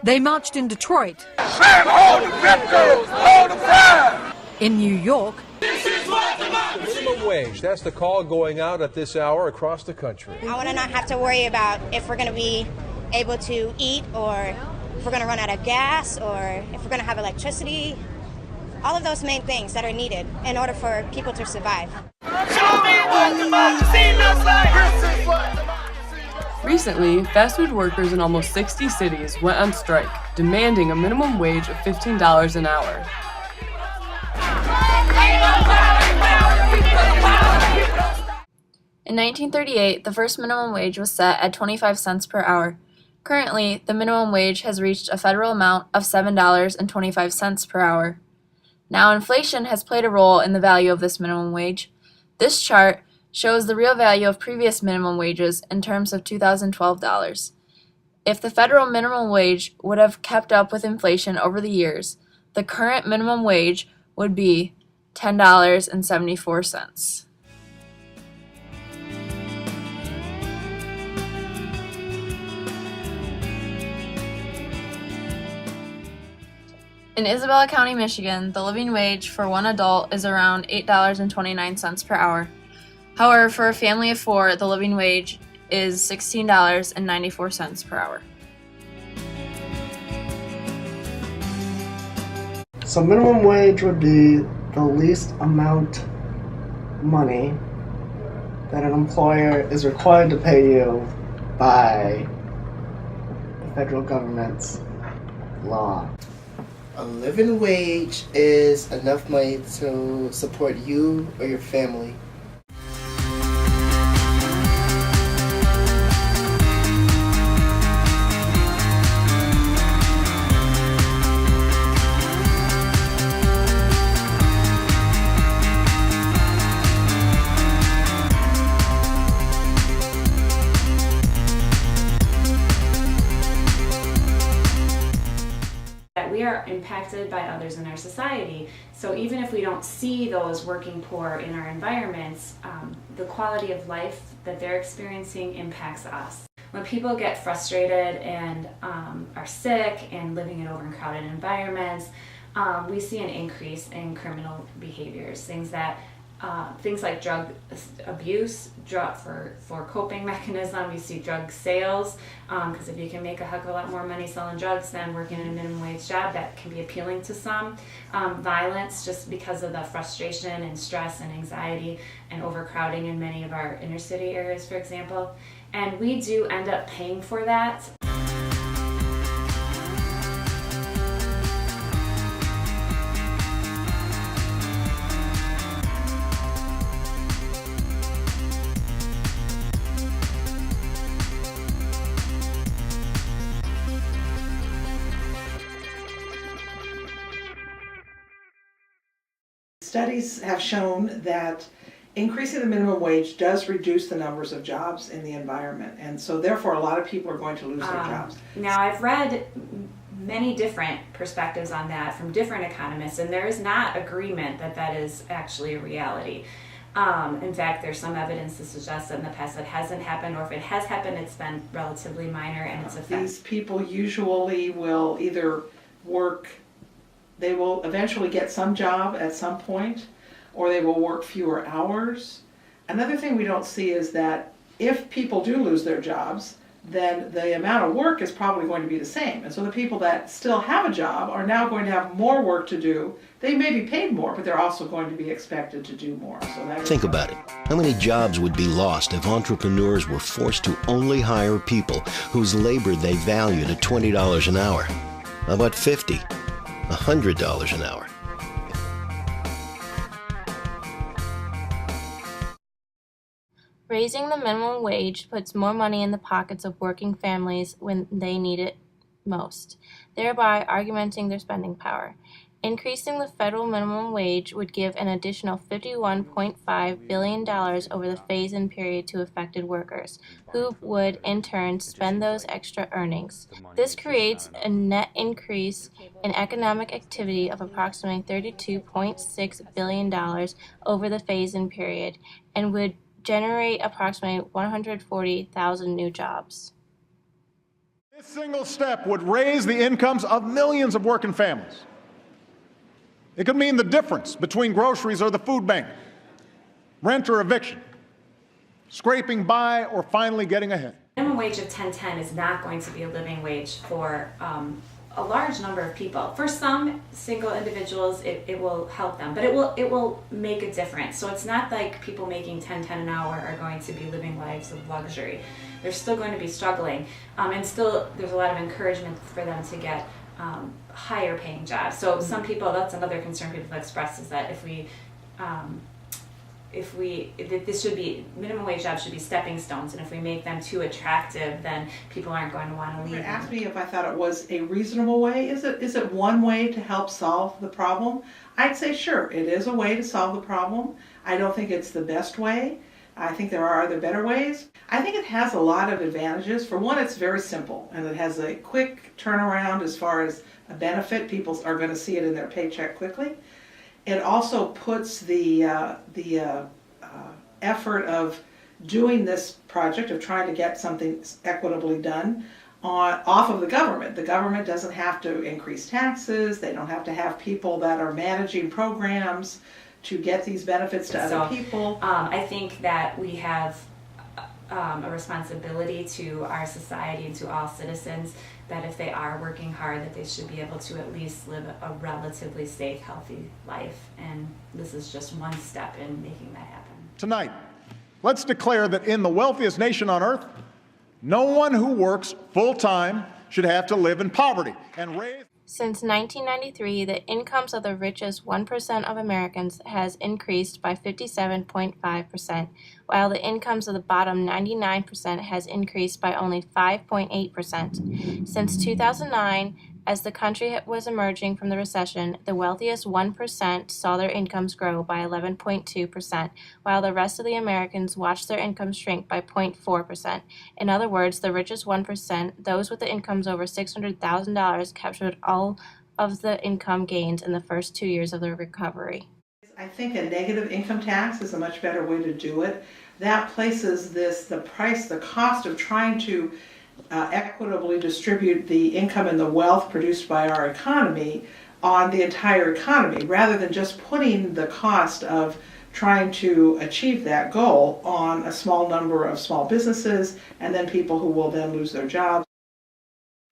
They marched in Detroit, Slam all the Metros, all the fire! in New York, Minimum wage, that's the call going out at this hour across the country. I want to not have to worry about if we're going to be able to eat, or if we're going to run out of gas, or if we're going to have electricity. All of those main things that are needed in order for people to survive. Show me what democracy looks like! This is what democracy looks like! Recently, fast food workers in almost 60 cities went on strike, demanding a minimum wage of $15 an hour. In 1938, the first minimum wage was set at 25 cents per hour. Currently, the minimum wage has reached a federal amount of $7.25 per hour. Now, inflation has played a role in the value of this minimum wage. This chart shows the real value of previous minimum wages in terms of 2012 dollars. If the federal minimum wage would have kept up with inflation over the years, the current minimum wage would be $10.74. In Isabella County, Michigan, the living wage for one adult is around $8.29 per hour. However, for a family of four, the living wage is $16.94 per hour. So minimum wage would be the least amount money that an employer is required to pay you by the federal government's law. A living wage is enough money to support you or your family. We are impacted by others in our society. So even if we don't see those working poor in our environments, the quality of life that they're experiencing impacts us. When people get frustrated and are sick and living in overcrowded environments, we see an increase in criminal behaviors, things like drug abuse, for coping mechanism. You see drug sales, because if you can make a heck of a lot more money selling drugs than working in a minimum wage job, that can be appealing to some. Violence, just because of the frustration and stress and anxiety and overcrowding in many of our inner city areas, for example. And we do end up paying for that. Studies have shown that increasing the minimum wage does reduce the numbers of jobs in the environment, and so therefore a lot of people are going to lose their jobs. Now, I've read many different perspectives on that from different economists, and there is not agreement that that is actually a reality. In fact, there's some evidence to suggest that in the past it hasn't happened, or if it has happened, it's been relatively minor and it's effective. These people usually will either work, they will eventually get some job at some point, or they will work fewer hours. Another thing we don't see is that if people do lose their jobs, then the amount of work is probably going to be the same. And so the people that still have a job are now going to have more work to do. They may be paid more, but they're also going to be expected to do more. Think about it. How many jobs would be lost if entrepreneurs were forced to only hire people whose labor they valued at $20 an hour? How about $50? $100 an hour. Raising the minimum wage puts more money in the pockets of working families when they need it most, thereby augmenting their spending power. Increasing the federal minimum wage would give an additional $51.5 billion over the phase-in period to affected workers, who would in turn spend those extra earnings. This creates a net increase in economic activity of approximately $32.6 billion over the phase-in period, and would generate approximately 140,000 new jobs. This single step would raise the incomes of millions of working families. It could mean the difference between groceries or the food bank, rent or eviction, scraping by or finally getting ahead. Minimum wage of $10.10 is not going to be a living wage for a large number of people. For some single individuals, it will help them, but it will make a difference. So it's not like people making $10.10 an hour are going to be living lives of luxury. They're still going to be struggling, and still there's a lot of encouragement for them to get higher paying jobs. So some people, that's another concern people have expressed, is that this should be, minimum wage jobs should be stepping stones, and if we make them too attractive, then people aren't going to want to leave. Ask me if I thought it was a reasonable way. Is it one way to help solve the problem? I'd say sure, it is a way to solve the problem. I don't think it's the best way. I think there are other better ways. I think it has a lot of advantages. For one, it's very simple, and it has a quick turnaround as far as a benefit. People are going to see it in their paycheck quickly. It also puts the effort of doing this project, of trying to get something equitably done, off of the government. The government doesn't have to increase taxes. They don't have to have people that are managing programs to get these benefits to other people. I think that we have a responsibility to our society and to all citizens that if they are working hard, that they should be able to at least live a relatively safe, healthy life. And this is just one step in making that happen. Tonight, let's declare that in the wealthiest nation on earth, no one who works full-time should have to live in poverty and raise. Since 1993, the incomes of the richest 1% of Americans has increased by 57.5%, while the incomes of the bottom 99% has increased by only 5.8%. Since 2009, as the country was emerging from the recession, the wealthiest 1% saw their incomes grow by 11.2%, while the rest of the Americans watched their incomes shrink by 0.4%. In other words, the richest 1%, those with the incomes over $600,000, captured all of the income gains in the first 2 years of the recovery. I think a negative income tax is a much better way to do it. That places the cost of trying to equitably distribute the income and the wealth produced by our economy on the entire economy, rather than just putting the cost of trying to achieve that goal on a small number of small businesses and then people who will then lose their jobs.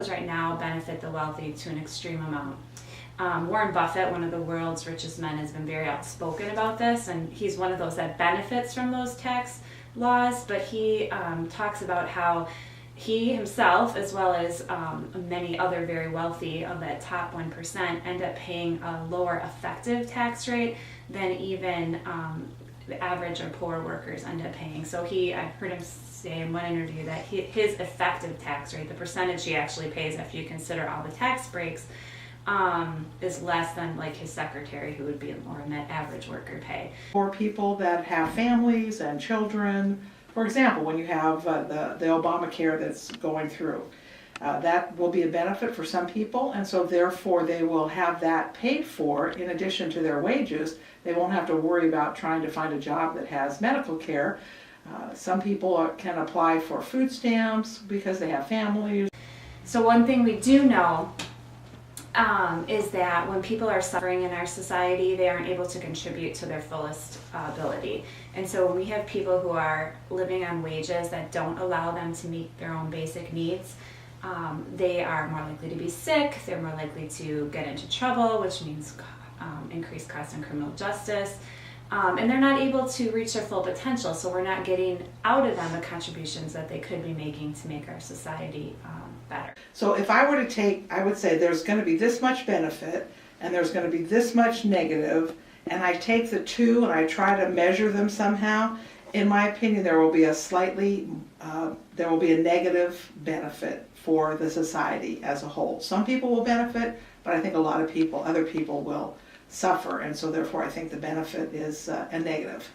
Right now benefit the wealthy to an extreme amount. Warren Buffett, one of the world's richest men, has been very outspoken about this, and he's one of those that benefits from those tax laws, but he talks about how he himself, as well as many other very wealthy of that top 1%, end up paying a lower effective tax rate than even the average or poor workers end up paying. So I heard him say in one interview that his effective tax rate, the percentage he actually pays after you consider all the tax breaks, is less than like his secretary, who would be more in that average worker pay. For people that have families and children, for example, when you have the Obamacare that's going through, that will be a benefit for some people, and so therefore they will have that paid for in addition to their wages. They won't have to worry about trying to find a job that has medical care. Some people can apply for food stamps because they have families. So one thing we do know is that when people are suffering in our society, they aren't able to contribute to their fullest ability. And so when we have people who are living on wages that don't allow them to meet their own basic needs, they are more likely to be sick, they're more likely to get into trouble, which means increased costs in criminal justice, and they're not able to reach their full potential, so we're not getting out of them the contributions that they could be making to make our society better. So if I were to take, I would say there's going to be this much benefit and there's going to be this much negative, and I take the two and I try to measure them somehow, in my opinion there will be a negative benefit for the society as a whole. Some people will benefit, but I think a lot of people, other people will suffer, and so therefore I think the benefit is a negative.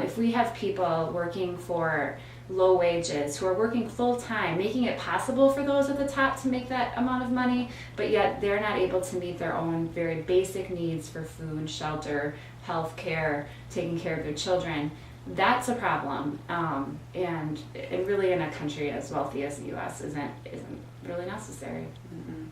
If we have people working for low wages who are working full-time, making it possible for those at the top to make that amount of money, but yet they're not able to meet their own very basic needs for food, shelter, health care, taking care of their children, that's a problem, and really in a country as wealthy as the U.S. isn't really necessary. Mm-mm.